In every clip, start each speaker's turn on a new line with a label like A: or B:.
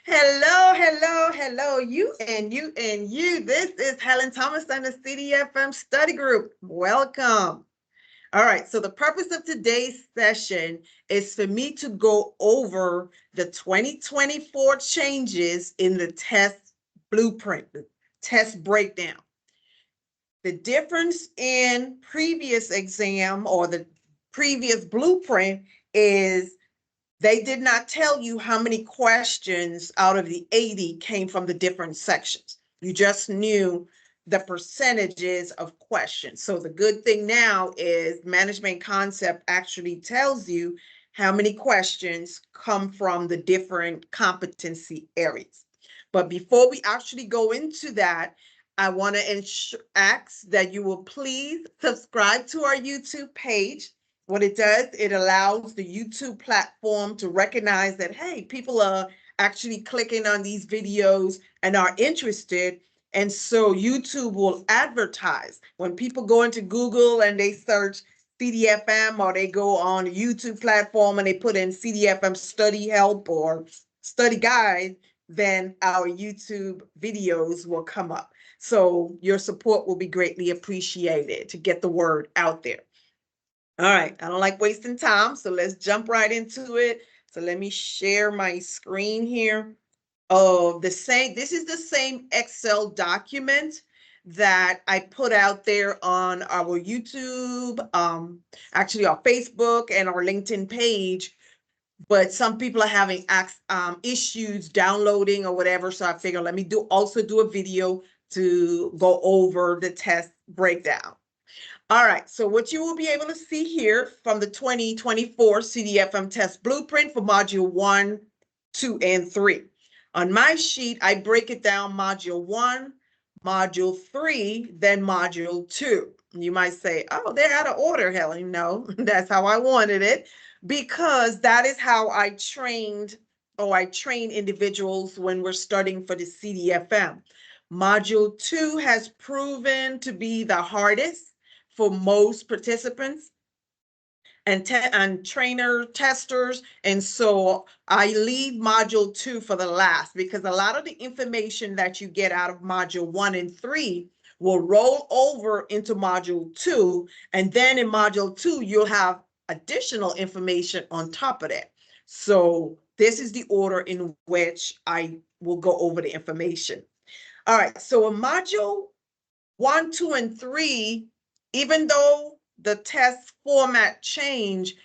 A: Hello, hello, hello, you and you and you. This is Helen Thomas and the CDFM Study Group. Welcome. All right, so the purpose of today's session is for me to go over the 2024 changes in the test blueprint, the test breakdown. The difference in previous exam or the previous blueprint is they did not tell you how many questions out of the 80 came from the different sections. You just knew the percentages of questions. So the good thing now is management concept actually tells you how many questions come from the different competency areas. But before we actually go into that, I want to ask that you will please subscribe to our YouTube page. What it does, it allows the YouTube platform to recognize that, hey, people are actually clicking on these videos and are interested. And so YouTube will advertise when people go into Google and they search CDFM, or they go on a YouTube platform and they put in CDFM study help or study guide, then our YouTube videos will come up. So your support will be greatly appreciated to get the word out there. All right, I don't like wasting time, so let's jump right into it. So let me share my screen here. This is the same Excel document that I put out there on our YouTube, actually our Facebook and our LinkedIn page, but some people are having issues downloading or whatever. So I figured let me also do a video to go over the test breakdown. All right, so what you will be able to see here from the 2024 CDFM test blueprint for module 1, 2, and 3. On my sheet, I break it down module 1, module 3, then module 2. You might say, oh, they're out of order, Helen. No, that's how I wanted it, because that is how I train individuals when we're studying for the CDFM. Module 2 has proven to be the hardest for most participants and trainer testers. And so I leave module 2 for the last, because a lot of the information that you get out of module 1 and 3 will roll over into module 2. And then in module 2, you'll have additional information on top of that. So this is the order in which I will go over the information. All right, so in module 1, 2, and 3, even though the test format changed,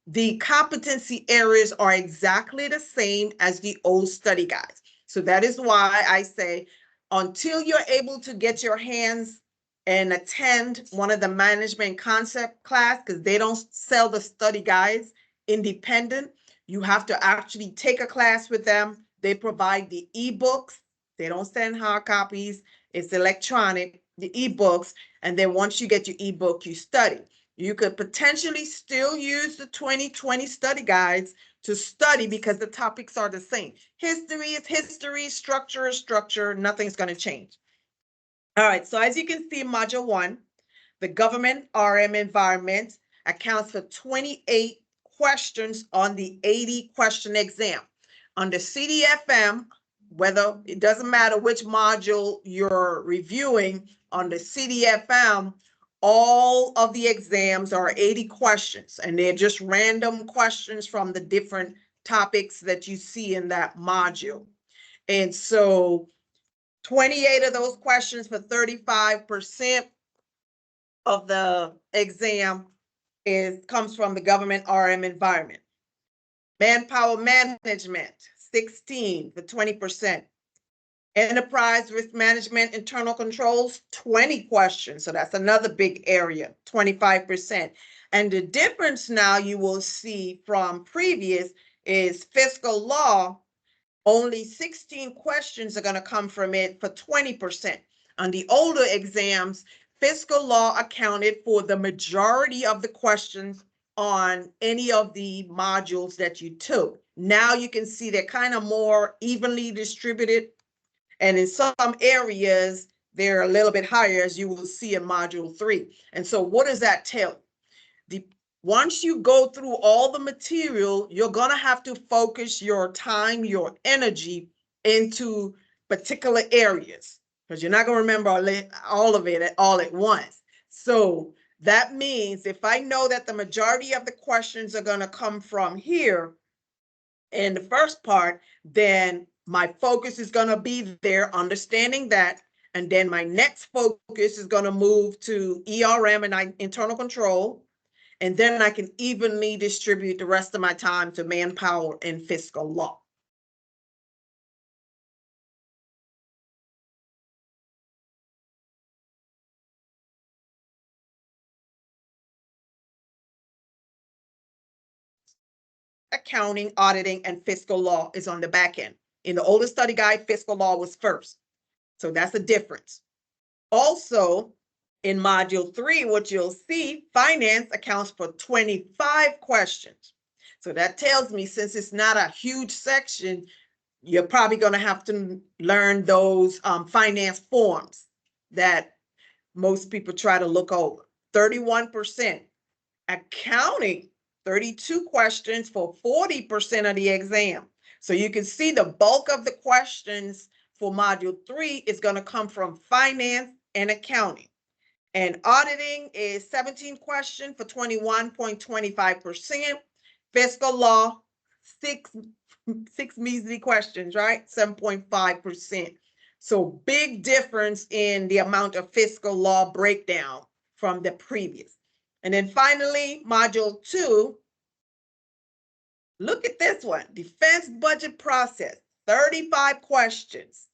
A: the competency areas are exactly the same as the old study guides. So that is why I say, until you're able to get your hands and attend one of the management concept class, because they don't sell the study guides independent, you have to actually take a class with them. They provide the ebooks. They don't send hard copies. It's electronic, the ebooks. And then once you get your ebook, you study. You could potentially still use the 2020 study guides to study, because the topics are the same. History is history, structure is structure, nothing's going to change. All right, so as you can see in module 1, the government RM environment accounts for 28 questions on the 80 question exam. On the CDFM, whether it doesn't matter which module you're reviewing, on the CDFM, all of the exams are 80 questions, and they're just random questions from the different topics that you see in that module. And so 28 of those questions for 35% of the exam comes from the government RM environment. Manpower management, 16 for 20%. Enterprise risk management, internal controls, 20 questions. So that's another big area, 25%. And the difference now you will see from previous is fiscal law. Only 16 questions are going to come from it for 20%. On the older exams, fiscal law accounted for the majority of the questions on any of the modules that you took. Now you can see they're kind of more evenly distributed. And in some areas, they're a little bit higher, as you will see in module 3. And so what does that tell you? Once you go through all the material, you're going to have to focus your time, your energy into particular areas, because you're not going to remember all of it all at once. So that means if I know that the majority of the questions are going to come from here in the first part, then my focus is going to be there, understanding that. And then my next focus is going to move to ERM and internal control. And then I can evenly distribute the rest of my time to manpower and fiscal law. Accounting, auditing, and fiscal law is on the back end. In the older study guide, fiscal law was first. So that's the difference. Also, in module 3, what you'll see, finance accounts for 25 questions. So that tells me, since it's not a huge section, you're probably going to have to learn those finance forms that most people try to look over. 31%. Accounting, 32 questions for 40% of the exam. So you can see the bulk of the questions for module 3 is going to come from finance and accounting. And auditing is 17 questions for 21.25%. Fiscal law, six measly questions, right? 7.5%. So big difference in the amount of fiscal law breakdown from the previous. And then finally, module 2, look at this one, defense budget process, 35 questions,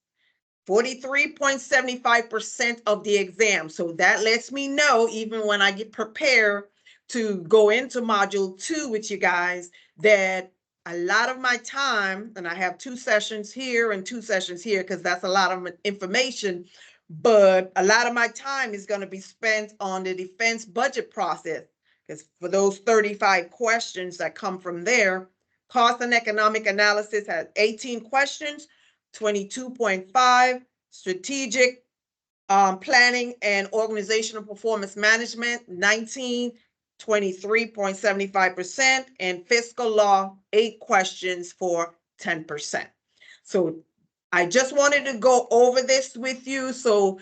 A: 43.75% of the exam. So that lets me know, even when I get prepared to go into module 2 with you guys, that a lot of my time, and I have 2 sessions here and 2 sessions here because that's a lot of information, but a lot of my time is going to be spent on the defense budget process, because for those 35 questions that come from there, cost and economic analysis has 18 questions, 22.5, strategic planning and organizational performance management, 19, 23.75%, and fiscal law, 8 questions for 10%. So I just wanted to go over this with you. So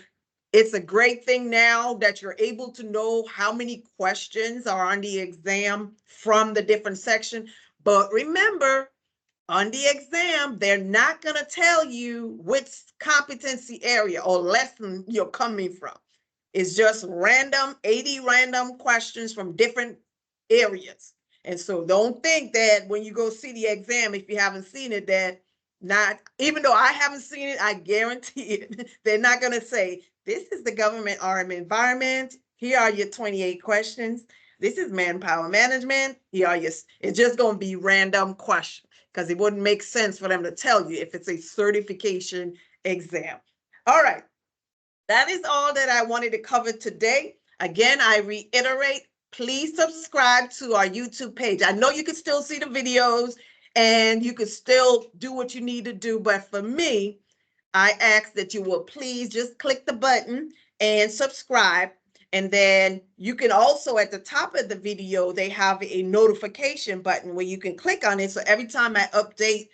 A: it's a great thing now that you're able to know how many questions are on the exam from the different sections. But remember, on the exam, they're not going to tell you which competency area or lesson you're coming from. It's just random, 80 random questions from different areas. And so don't think that when you go see the exam, if you haven't seen it, that not, even though I haven't seen it, I guarantee it, they're not going to say, this is the government arm environment. Here are your 28 questions. This is manpower management. Here are your, it's just going to be random questions, because it wouldn't make sense for them to tell you if it's a certification exam. All right. That is all that I wanted to cover today. Again, I reiterate, please subscribe to our YouTube page. I know you can still see the videos and you can still do what you need to do, but for me, I ask that you will please just click the button and subscribe. And then you can also, at the top of the video, they have a notification button where you can click on it. So every time I update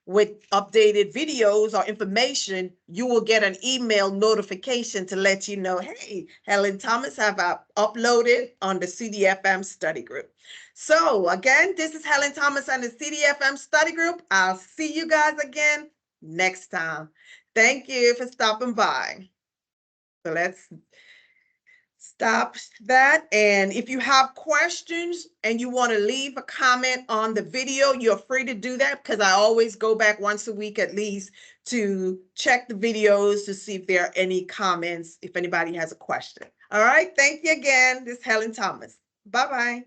A: with updated videos or information, you will get an email notification to let you know, hey, Helen Thomas have uploaded on the CDFM study group. So again, this is Helen Thomas on the CDFM study group. I'll see you guys again next time. Thank you for stopping by. So let's stop that. And if you have questions and you want to leave a comment on the video, you're free to do that, because I always go back once a week at least to check the videos to see if there are any comments, if anybody has a question. All right. Thank you again. This is Helen Thomas. Bye-bye.